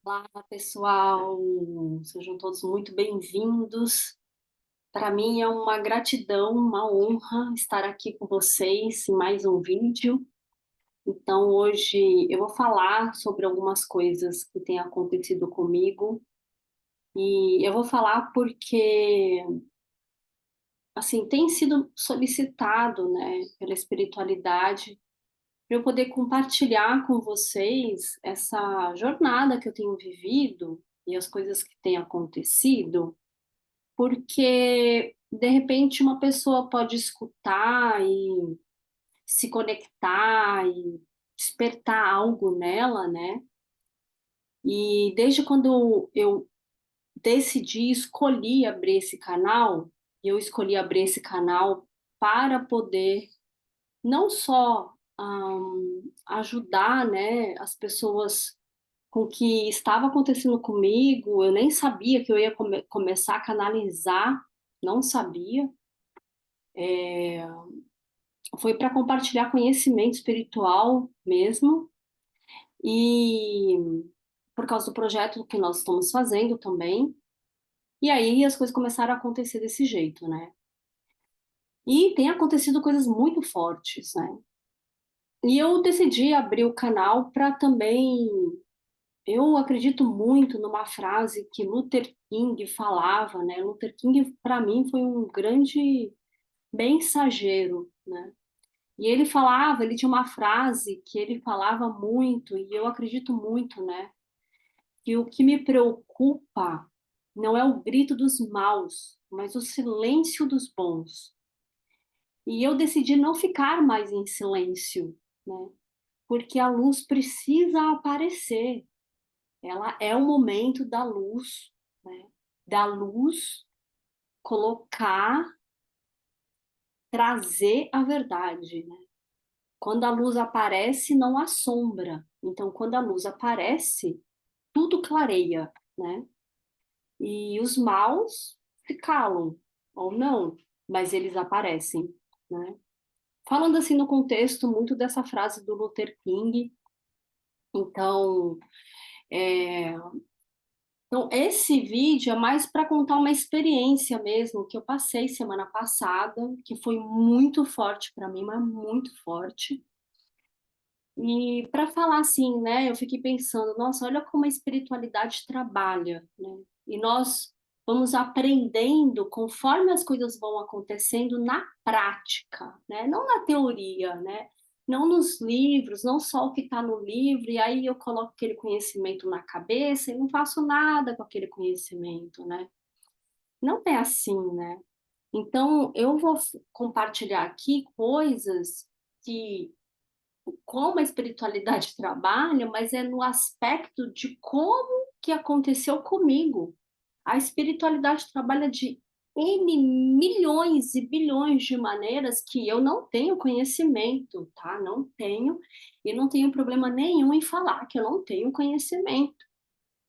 Olá, pessoal! Sejam todos muito bem-vindos. Para mim é uma gratidão, uma honra estar aqui com vocês em mais um vídeo. Então, hoje eu vou falar sobre algumas coisas que têm acontecido comigo e eu vou falar porque, assim, tem sido solicitado, né, pela espiritualidade para eu poder compartilhar com vocês essa jornada que eu tenho vivido e as coisas que têm acontecido. Porque, de repente, uma pessoa pode escutar e se conectar e despertar algo nela, né. E desde quando eu decidi, escolhi abrir esse canal, eu escolhi abrir esse canal para poder não só, ajudar, né, as pessoas com o que estava acontecendo comigo, eu nem sabia que eu ia começar a canalizar, não sabia. Foi para compartilhar conhecimento espiritual mesmo, e por causa do projeto que nós estamos fazendo também, e aí as coisas começaram a acontecer desse jeito, né. E tem acontecido coisas muito fortes, né. E eu decidi abrir o canal para também eu acredito muito numa frase que Luther King falava, né, Luther King para mim foi um grande mensageiro, né. E ele tinha uma frase que ele falava muito, e eu acredito muito, né, que o que me preocupa não é o grito dos maus, mas o silêncio dos bons. E eu decidi não ficar mais em silêncio, né, porque a luz precisa aparecer. Ela é o momento da luz, né, da luz colocar, trazer a verdade, né. Quando a luz aparece, não há sombra. Então, quando a luz aparece, tudo clareia, né? E os maus se calam, ou não, mas eles aparecem, né? Falando assim no contexto muito dessa frase do Luther King, então, é, então esse vídeo é mais para contar uma experiência mesmo que eu passei semana passada, que foi muito forte para mim, mas muito forte. E para falar assim, né, eu fiquei pensando: "Nossa, olha como a espiritualidade trabalha", né. E nós vamos aprendendo conforme as coisas vão acontecendo na prática, né, não na teoria, né, não nos livros, não só o que está no livro, e aí eu coloco aquele conhecimento na cabeça e não faço nada com aquele conhecimento, né. Não é assim, né. Então eu vou compartilhar aqui coisas que como a espiritualidade trabalha, mas é no aspecto de como que aconteceu comigo. A espiritualidade trabalha de N milhões e bilhões de maneiras que eu não tenho conhecimento, tá? Não tenho, e não tenho problema nenhum em falar que eu não tenho conhecimento,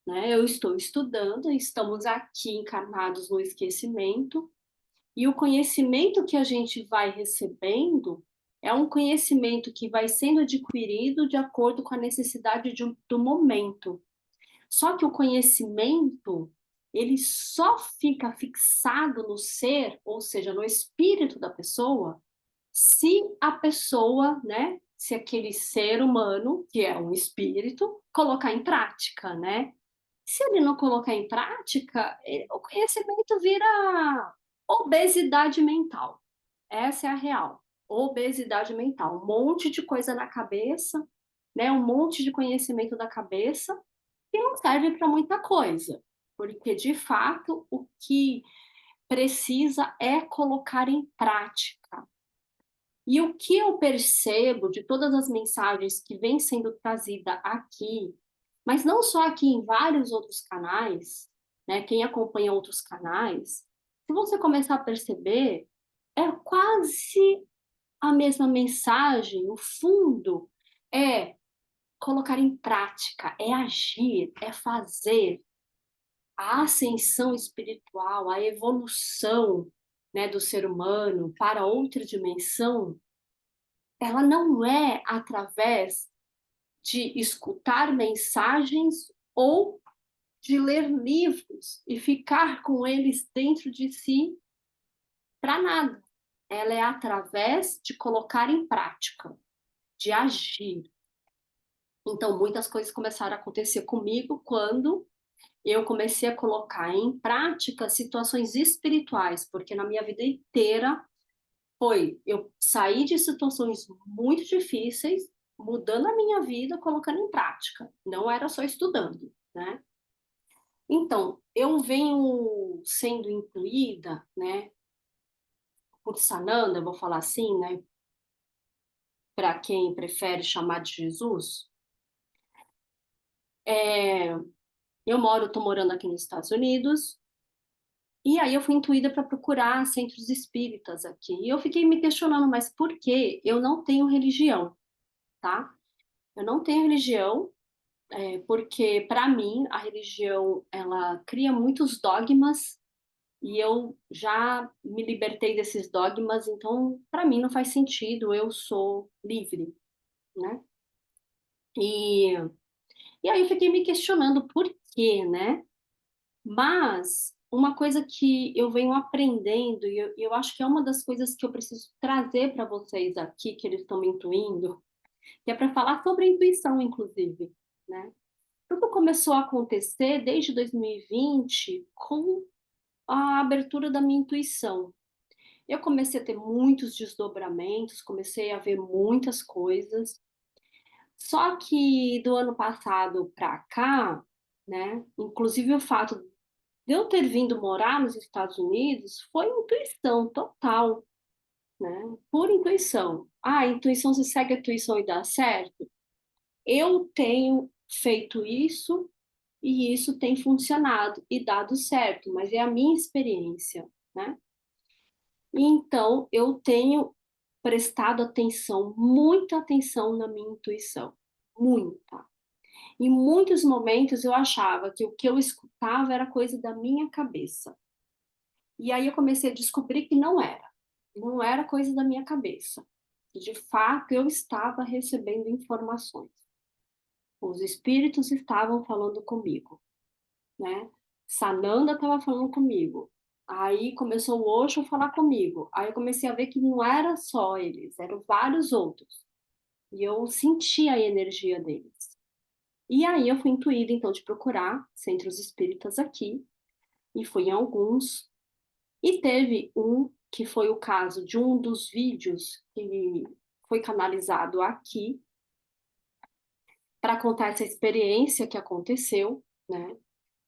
né? Eu estou estudando, estamos aqui encarnados no esquecimento, e o conhecimento que a gente vai recebendo é um conhecimento que vai sendo adquirido de acordo com a necessidade do momento. Só que o conhecimento, ele só fica fixado no ser, ou seja, no espírito da pessoa, se a pessoa, né, se aquele ser humano, que é um espírito, colocar em prática, né? Se ele não colocar em prática, o conhecimento vira obesidade mental. Essa é a real. Obesidade mental. Um monte de coisa na cabeça, né? Um monte de conhecimento da cabeça que não serve para muita coisa. Porque, de fato, o que precisa é colocar em prática. E o que eu percebo de todas as mensagens que vêm sendo trazida aqui, mas não só aqui, em vários outros canais, né, quem acompanha outros canais, se você começar a perceber, é quase a mesma mensagem, o fundo é colocar em prática, é agir, é fazer. A ascensão espiritual, a evolução, né, do ser humano para outra dimensão, ela não é através de escutar mensagens ou de ler livros e ficar com eles dentro de si para nada. Ela é através de colocar em prática, de agir. Então, muitas coisas começaram a acontecer comigo quando eu comecei a colocar em prática situações espirituais, porque na minha vida inteira eu saí de situações muito difíceis, mudando a minha vida, colocando em prática. Não era só estudando, né? Então, eu venho sendo incluída, né, por Sananda, vou falar assim, né, para quem prefere chamar de Jesus. É, estou morando aqui nos Estados Unidos, e aí eu fui intuída para procurar centros espíritas aqui. E eu fiquei me questionando, mas por que eu não tenho religião, tá? Eu não tenho religião, porque para mim a religião ela cria muitos dogmas e eu já me libertei desses dogmas, então para mim não faz sentido, eu sou livre, né? E, e aí eu fiquei me questionando por quê, né? Mas uma coisa que eu venho aprendendo, e eu acho que é uma das coisas que eu preciso trazer para vocês aqui, que eles estão me intuindo, que é para falar sobre intuição, inclusive, né? Tudo começou a acontecer desde 2020 com a abertura da minha intuição. Eu comecei a ter muitos desdobramentos, comecei a ver muitas coisas. Só que do ano passado para cá, né? Inclusive o fato de eu ter vindo morar nos Estados Unidos foi intuição total, né? Por intuição. Ah, a intuição, se segue a intuição e dá certo. Eu tenho feito isso e isso tem funcionado e dado certo, mas é a minha experiência, né? E então eu tenho prestado atenção, muita atenção na minha intuição, muita. Em muitos momentos eu achava que o que eu escutava era coisa da minha cabeça. E aí eu comecei a descobrir que não era coisa da minha cabeça. De fato, eu estava recebendo informações. Os espíritos estavam falando comigo, né? Sananda estava falando comigo. Aí começou o Osho a falar comigo. Aí eu comecei a ver que não era só eles, eram vários outros. E eu senti a energia deles. E aí eu fui intuída, então, de procurar centros espíritas aqui. E fui em alguns. E teve um que foi o caso de um dos vídeos que foi canalizado aqui para contar essa experiência que aconteceu, né?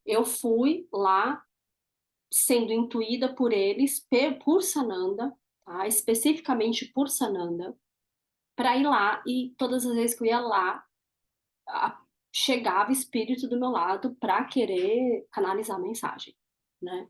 Eu fui lá sendo intuída por eles, por Sananda, tá? Especificamente por Sananda, para ir lá e todas as vezes que eu ia lá, chegava espírito do meu lado para querer canalizar a mensagem, né?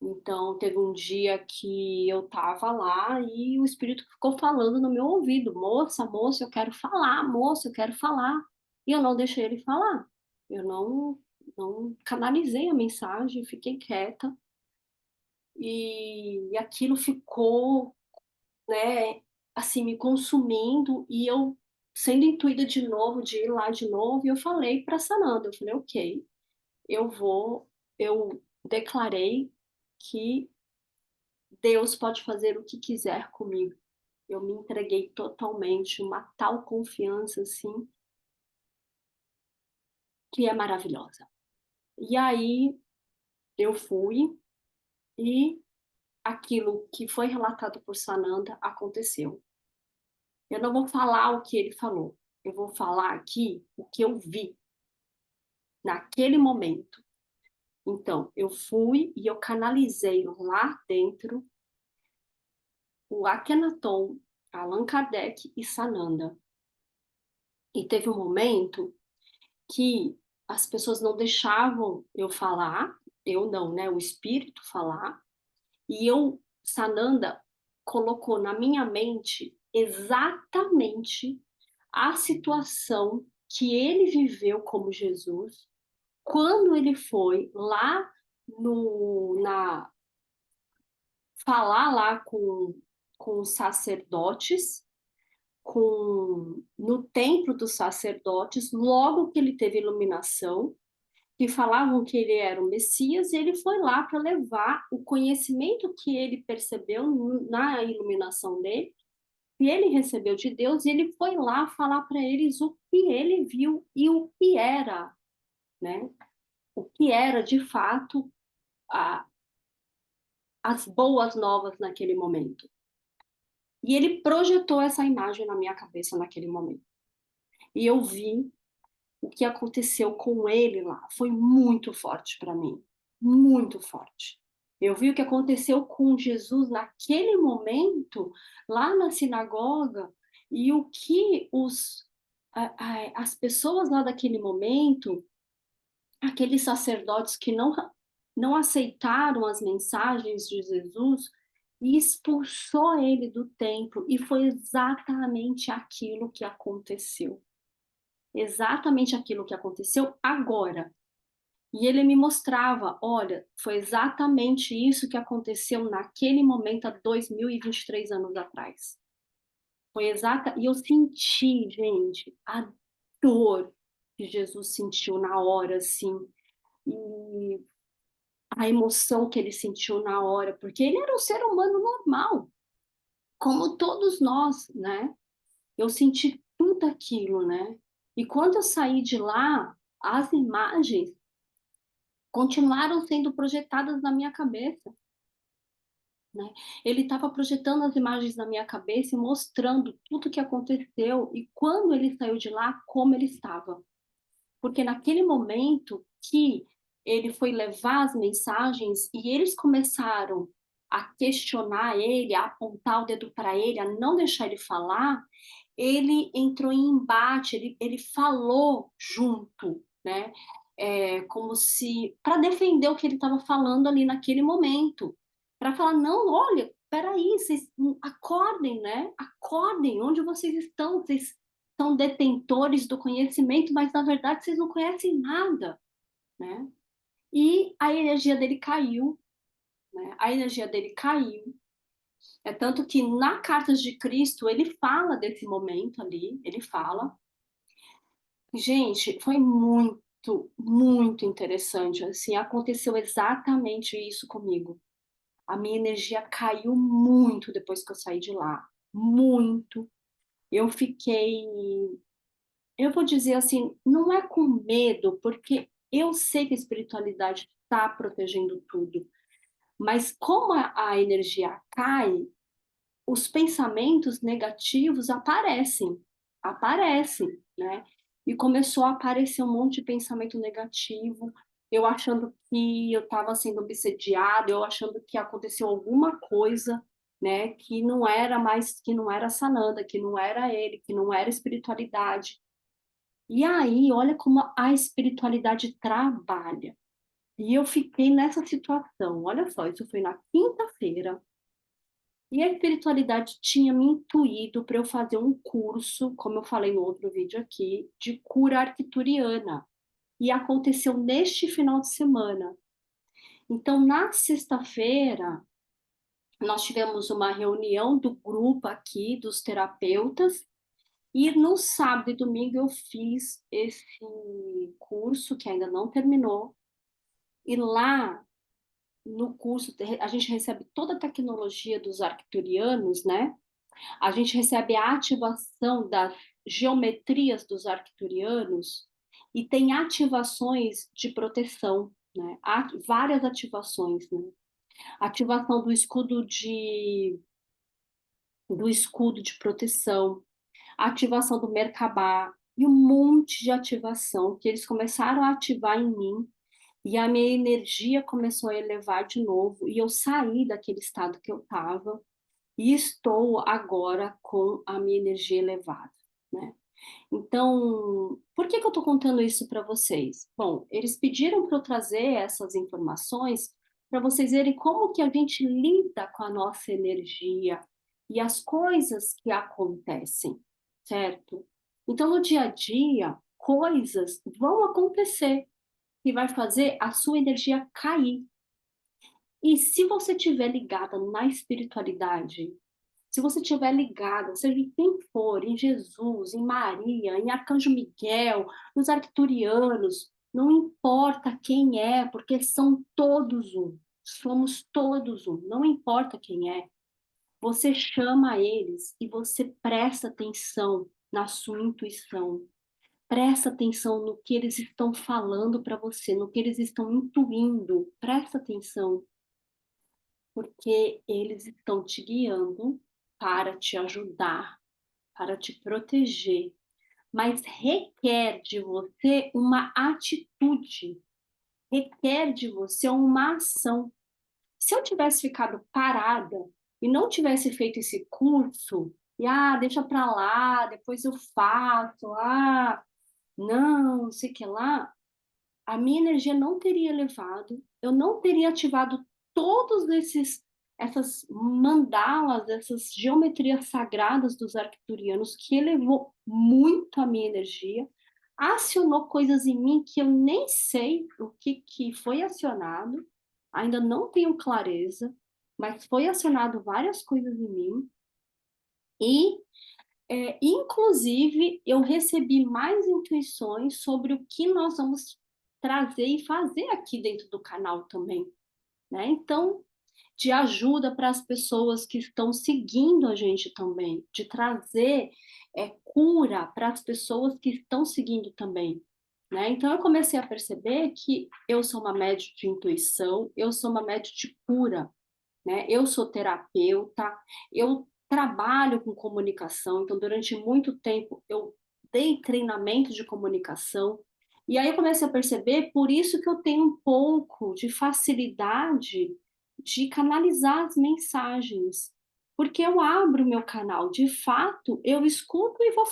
Então, teve um dia que eu tava lá e o espírito ficou falando no meu ouvido: moça, moça, eu quero falar, moça, eu quero falar. E eu não deixei ele falar. Eu não canalizei a mensagem, fiquei quieta. E aquilo ficou, né, assim, me consumindo. E eu, sendo intuída de novo, de ir lá de novo, e eu falei para Sananda: eu falei, ok, eu vou, eu declarei que Deus pode fazer o que quiser comigo. Eu me entreguei totalmente, uma tal confiança assim, que é maravilhosa. E aí eu fui e aquilo que foi relatado por Sananda aconteceu. Eu não vou falar o que ele falou, eu vou falar aqui o que eu vi naquele momento. Então, eu fui e eu canalizei lá dentro o Akhenaton, Allan Kardec e Sananda. E teve um momento que as pessoas não deixavam eu falar, eu não, né, o espírito falar, e Sananda colocou na minha mente exatamente a situação que ele viveu como Jesus quando ele foi lá no na falar lá com os sacerdotes, no templo dos sacerdotes, logo que ele teve iluminação, que falavam que ele era o Messias, e ele foi lá para levar o conhecimento que ele percebeu na iluminação dele, e ele recebeu de Deus, e ele foi lá falar para eles o que ele viu e o que era, né? O que era de fato a, as boas novas naquele momento. E ele projetou essa imagem na minha cabeça naquele momento. E eu vi o que aconteceu com ele lá. Foi muito forte para mim, muito forte. Eu vi o que aconteceu com Jesus naquele momento, lá na sinagoga, e o que as pessoas lá daquele momento, aqueles sacerdotes que não aceitaram as mensagens de Jesus, e expulsou ele do templo, e foi exatamente aquilo que aconteceu. Exatamente aquilo que aconteceu agora. E ele me mostrava, olha, foi exatamente isso que aconteceu naquele momento há 2023 anos atrás. Foi exata, e eu senti, gente, a dor que Jesus sentiu na hora, assim, e a emoção que ele sentiu na hora, porque ele era um ser humano normal, como todos nós, né? Eu senti tudo aquilo, né? E quando eu saí de lá, as imagens continuaram sendo projetadas na minha cabeça, né? Ele estava projetando as imagens na minha cabeça e mostrando tudo o que aconteceu e quando ele saiu de lá, como ele estava. Porque naquele momento que ele foi levar as mensagens e eles começaram a questionar ele, a apontar o dedo para ele, a não deixar ele falar, ele entrou em embate, ele falou junto, né? Como se para defender o que ele estava falando ali naquele momento, para falar não, olha, peraí, vocês acordem, né? Acordem, onde vocês estão? Vocês são detentores do conhecimento, mas na verdade vocês não conhecem nada, né? E a energia dele caiu, né? A energia dele caiu. É tanto que na Cartas de Cristo ele fala desse momento ali, ele fala. Gente, foi muito, muito interessante. Assim, aconteceu exatamente isso comigo. A minha energia caiu muito depois que eu saí de lá. Muito. Eu fiquei, eu vou dizer assim, não é com medo, porque eu sei que a espiritualidade está protegendo tudo. Mas como a energia cai, os pensamentos negativos aparecem, né? E começou a aparecer um monte de pensamento negativo, eu achando que eu estava sendo obsediada, eu achando que aconteceu alguma coisa, né? Que não era Sananda, que não era ele, que não era espiritualidade. E aí, olha como a espiritualidade trabalha. E eu fiquei nessa situação. Olha só, isso foi na quinta-feira. E a espiritualidade tinha me intuído para eu fazer um curso, como eu falei no outro vídeo aqui, de cura arcturiana. E aconteceu neste final de semana. Então, na sexta-feira, nós tivemos uma reunião do grupo aqui, dos terapeutas, e no sábado e domingo eu fiz esse curso, que ainda não terminou, e lá no curso a gente recebe toda a tecnologia dos arcturianos, né? A gente recebe a ativação das geometrias dos arcturianos e tem ativações de proteção, né? Há várias ativações, né? Ativação do escudo de proteção, ativação do Merkabah e um monte de ativação que eles começaram a ativar em mim e a minha energia começou a elevar de novo e eu saí daquele estado que eu estava e estou agora com a minha energia elevada, né? Então, por que que eu estou contando isso para vocês? Bom, eles pediram para eu trazer essas informações para vocês verem como que a gente lida com a nossa energia e as coisas que acontecem, certo? Então, no dia a dia, coisas vão acontecer que vai fazer a sua energia cair. E se você estiver ligada na espiritualidade, se você estiver ligada, seja em quem for, em Jesus, em Maria, em Arcanjo Miguel, nos arcturianos, Não importa quem é, porque são todos um. Somos todos um. Não importa quem é. Você chama eles e você presta atenção na sua intuição. Presta atenção no que eles estão falando para você, no que eles estão intuindo. Presta atenção, porque eles estão te guiando para te ajudar, para te proteger, mas requer de você uma atitude, requer de você uma ação. Se eu tivesse ficado parada e não tivesse feito esse curso, e deixa para lá, depois eu faço, não sei o que lá, a minha energia não teria elevado, eu não teria ativado todos essas mandalas, essas geometrias sagradas dos arcturianos, que elevou muito a minha energia, acionou coisas em mim que eu nem sei o que foi acionado, ainda não tenho clareza, mas foi acionado várias coisas em mim, e inclusive, eu recebi mais intuições sobre o que nós vamos trazer e fazer aqui dentro do canal também, né? Então, de ajuda para as pessoas que estão seguindo a gente também, de trazer cura para as pessoas que estão seguindo também, né? Então, eu comecei a perceber que eu sou uma médium de intuição, eu sou uma médium de cura, né? Eu sou terapeuta, eu trabalho com comunicação, então durante muito tempo eu dei treinamento de comunicação, e aí eu comecei a perceber, por isso que eu tenho um pouco de facilidade de canalizar as mensagens, porque eu abro o meu canal, de fato, eu escuto e vou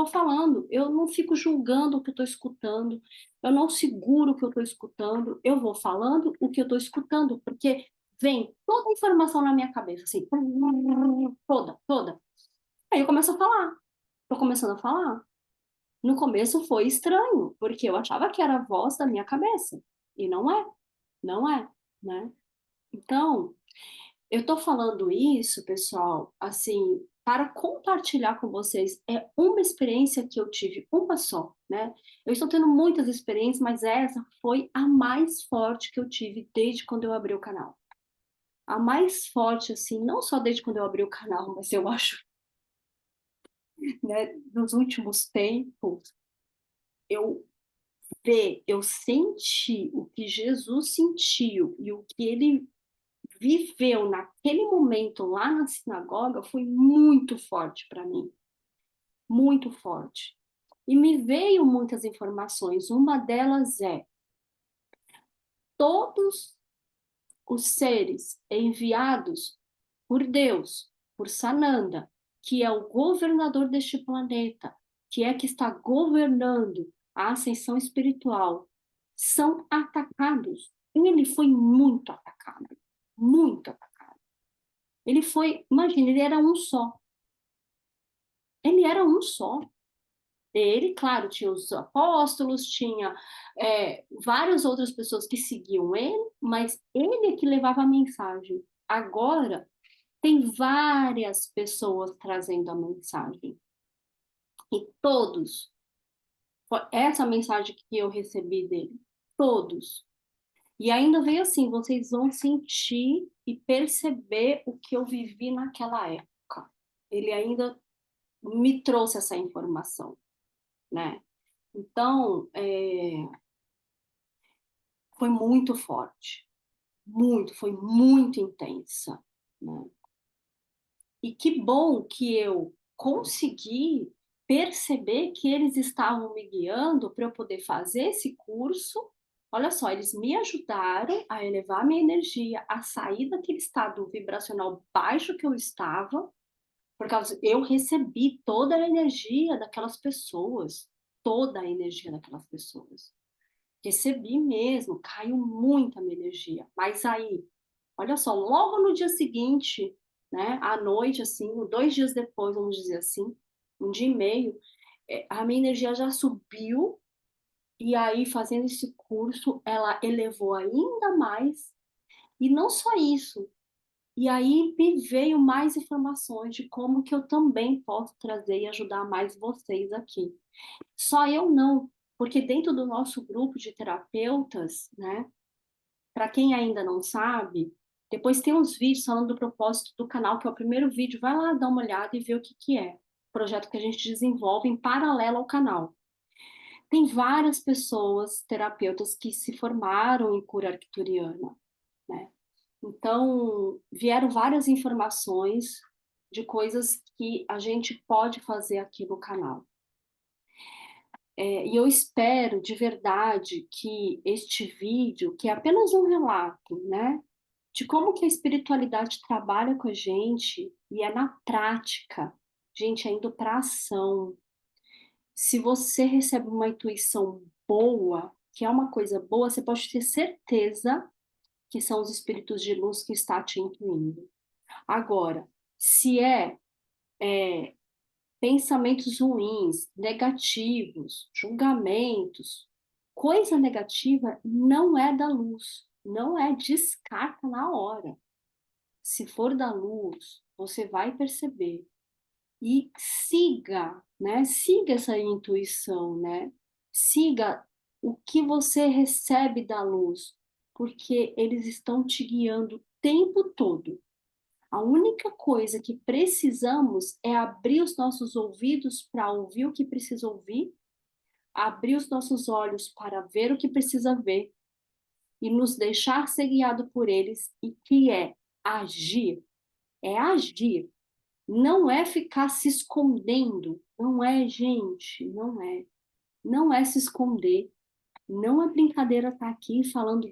falando, eu não fico julgando o que eu estou escutando, eu não seguro o que eu estou escutando, eu vou falando o que eu estou escutando, porque vem toda a informação na minha cabeça, assim, toda, toda. Aí eu começo a falar, tô começando a falar. No começo foi estranho, porque eu achava que era a voz da minha cabeça, e não é, né? Então, eu tô falando isso, pessoal, assim, para compartilhar com vocês. É uma experiência que eu tive, uma só, né? Eu estou tendo muitas experiências, mas essa foi a mais forte que eu tive desde quando eu abri o canal. A mais forte, assim, não só desde quando eu abri o canal, mas eu acho, né, nos últimos tempos, eu eu senti o que Jesus sentiu e o que ele viveu naquele momento lá na sinagoga foi muito forte para mim, muito forte. E me veio muitas informações. Uma delas é: todos os seres enviados por Deus, por Sananda, que é o governador deste planeta, que está governando a ascensão espiritual, são atacados. Ele foi muito atacado, muito atacado. Ele foi, imagina, ele era um só. Ele era um só. Ele, claro, tinha os apóstolos, tinha várias outras pessoas que seguiam ele, mas ele é que levava a mensagem. Agora, tem várias pessoas trazendo a mensagem. E todos, essa mensagem que eu recebi dele, todos. E ainda veio assim, vocês vão sentir e perceber o que eu vivi naquela época. Ele ainda me trouxe essa informação, né? Então, foi muito forte, foi muito intensa, né? E que bom que eu consegui perceber que eles estavam me guiando para eu poder fazer esse curso. Olha só, eles me ajudaram a elevar minha energia, a sair daquele estado vibracional baixo que eu estava, porque eu recebi toda a energia daquelas pessoas, toda a energia daquelas pessoas. Recebi mesmo, caiu muita minha energia. Mas aí, olha só, logo no dia seguinte, né, à noite, assim, 2 dias depois, vamos dizer assim, 1 dia e meio, a minha energia já subiu, e aí, fazendo esse curso, ela elevou ainda mais, e não só isso, e aí me veio mais informações de como que eu também posso trazer e ajudar mais vocês aqui. Só eu não. Porque dentro do nosso grupo de terapeutas, né, para quem ainda não sabe, depois tem uns vídeos falando do propósito do canal, que é o primeiro vídeo, vai lá dar uma olhada e ver o que que é. O projeto que a gente desenvolve em paralelo ao canal. Tem várias pessoas, terapeutas, que se formaram em cura arcturiana, né? Então, vieram várias informações de coisas que a gente pode fazer aqui no canal. E eu espero de verdade que este vídeo, que é apenas um relato, né, de como que a espiritualidade trabalha com a gente, e é na prática, gente, é indo para ação. Se você recebe uma intuição boa, que é uma coisa boa, você pode ter certeza que são os espíritos de luz que está te intuindo. Agora, se pensamentos ruins, negativos, julgamentos, coisa negativa não é da luz, não é, descarta na hora. Se for da luz, você vai perceber. E siga, né? Siga essa intuição, né? Siga o que você recebe da luz, porque eles estão te guiando o tempo todo. A única coisa que precisamos é abrir os nossos ouvidos para ouvir o que precisa ouvir, abrir os nossos olhos para ver o que precisa ver e nos deixar ser guiado por eles, e que é agir. É agir. Não é ficar se escondendo. Não é, gente, não é. Não é se esconder. Não é brincadeira estar aqui falando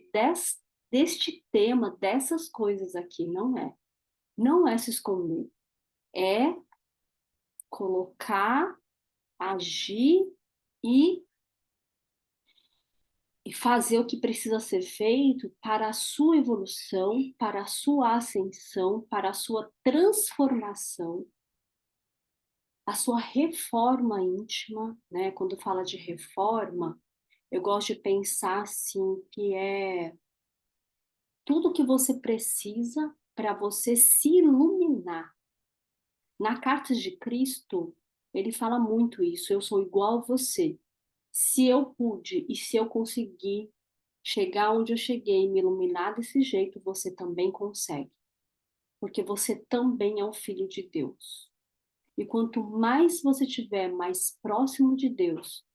deste tema, dessas coisas aqui. Não é. Não é se esconder. É colocar, agir e, e fazer o que precisa ser feito para a sua evolução, para a sua ascensão, para a sua transformação, a sua reforma íntima, né? Quando fala de reforma, eu gosto de pensar assim que é tudo que você precisa para você se iluminar. Na Carta de Cristo, ele fala muito isso, eu sou igual a você. Se eu pude e se eu conseguir chegar onde eu cheguei e me iluminar desse jeito, você também consegue. Porque você também é um filho de Deus. E quanto mais você estiver mais próximo de Deus,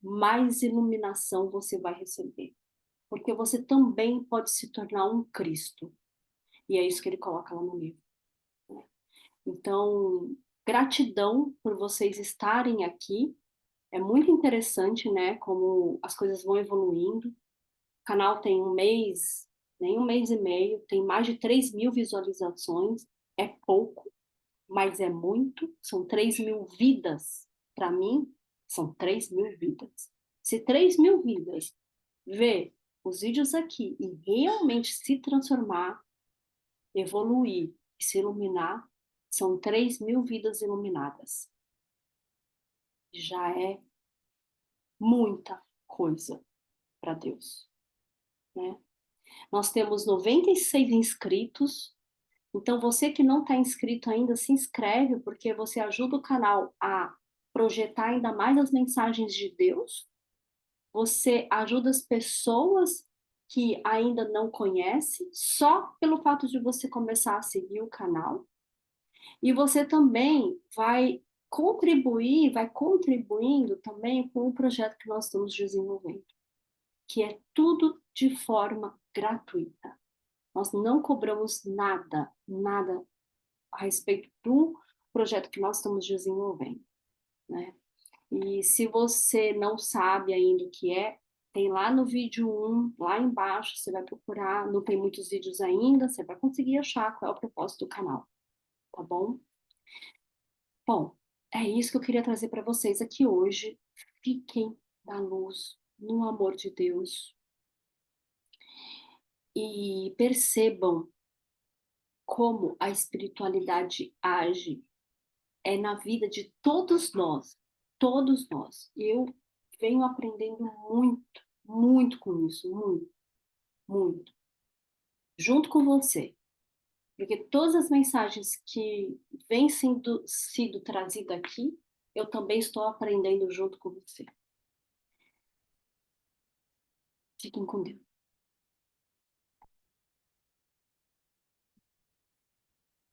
mais iluminação você vai receber. Porque você também pode se tornar um Cristo. E é isso que ele coloca lá no livro. Então, gratidão por vocês estarem aqui. É muito interessante, né, como as coisas vão evoluindo. O canal tem um mês, nem um mês e meio, tem mais de 3.000 visualizações. É pouco, mas é muito. São 3.000 vidas. Para mim, são 3.000 vidas. Se 3.000 vidas ver os vídeos aqui e realmente se transformar, evoluir e se iluminar, são 3.000 vidas iluminadas. Já é muita coisa para Deus, né? Nós temos 96 inscritos, então você que não está inscrito ainda, se inscreve, porque você ajuda o canal a projetar ainda mais as mensagens de Deus, você ajuda as pessoas que ainda não conhecem, só pelo fato de você começar a seguir o canal, e você também vai contribuindo também com o projeto que nós estamos desenvolvendo, que é tudo de forma gratuita. Nós não cobramos nada, nada a respeito do projeto que nós estamos desenvolvendo, né? E se você não sabe ainda o que é, tem lá no vídeo 1, lá embaixo, você vai procurar, não tem muitos vídeos ainda, você vai conseguir achar qual é o propósito do canal, tá bom? Bom, é isso que eu queria trazer para vocês aqui hoje. Fiquem na luz, no amor de Deus, e percebam como a espiritualidade age na vida de todos nós, todos nós. Eu venho aprendendo muito, muito com isso, muito, muito, junto com você, porque todas as mensagens que vêm sido trazidas aqui, eu também estou aprendendo junto com você. Fiquem com Deus.